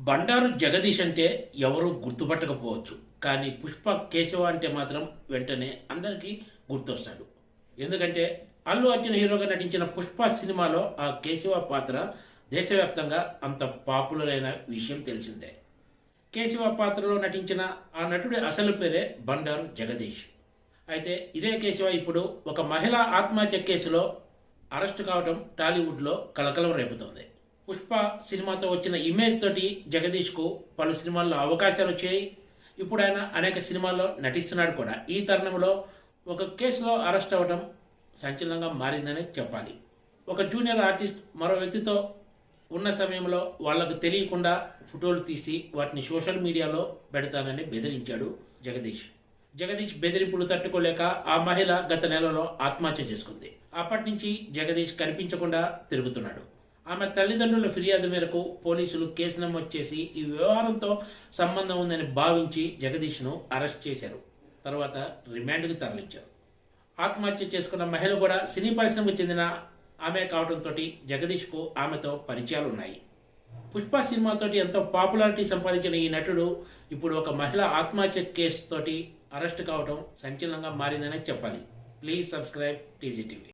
బండారు జగదీష్ అంటే ఎవరు గుర్తుపట్టకపోవచ్చు. కానీ పుష్ప కేశవ అంటే మాత్రం వెంటనే అందరికీ గుర్తొస్తాడు. ఎందుకంటే అల్లు అర్జున్ హీరోగా నటించిన పుష్ప సినిమాలో ఆ కేశవ పాత్ర దేశవ్యాప్తంగా అంత పాపులర్ అయిన విషయం తెలిసిందే. కేశవ పాత్రలో నటించిన ఆ నటుడి అసలు పేరే బండారు జగదీష్. అయితే ఇదే కేశవ ఇప్పుడు ఒక మహిళా ఆత్మహత్య కేసులో అరెస్టు కావడం టాలీవుడ్లో కలకలం రేపుతోంది. పుష్ప సినిమాతో వచ్చిన ఇమేజ్ తోటి జగదీష్కు పలు సినిమాల్లో అవకాశాలు వచ్చాయి. ఇప్పుడు ఆయన అనేక సినిమాల్లో నటిస్తున్నాడు కూడా. ఈ తరుణంలో ఒక కేసులో అరెస్ట్ అవ్వడం సంచలనంగా మారిందని చెప్పాలి. ఒక జూనియర్ ఆర్టిస్ట్ మరో వ్యక్తితో ఉన్న సమయంలో వాళ్లకు తెలియకుండా ఫోటోలు తీసి వాటిని సోషల్ మీడియాలో పెడతానని బెదిరించాడు జగదీష్ బెదిరింపులు తట్టుకోలేక ఆ మహిళ గత నెలలో ఆత్మహత్య చేసుకుంది. అప్పటి నుంచి జగదీష్ కనిపించకుండా తిరుగుతున్నాడు. ఆమె తల్లిదండ్రుల ఫిర్యాదు మేరకు పోలీసులు కేసు నమోదు చేసి ఈ వ్యవహారంతో సంబంధం ఉందని భావించి జగదీష్ను అరెస్ట్ చేశారు. తర్వాత రిమాండ్కు తరలించారు. ఆత్మహత్య చేసుకున్న మహిళ కూడా సినీ పరిశ్రమకు చెందిన ఆమె కావడంతో జగదీష్కు ఆమెతో పరిచయాలు ఉన్నాయి. పుష్ప సినిమాతోటి ఎంతో పాపులారిటీ సంపాదించిన ఈ నటుడు ఇప్పుడు ఒక మహిళ ఆత్మహత్య కేసు తోటి అరెస్ట్ కావడం సంచలనంగా మారిందనే చెప్పాలి. Please subscribe TG TV.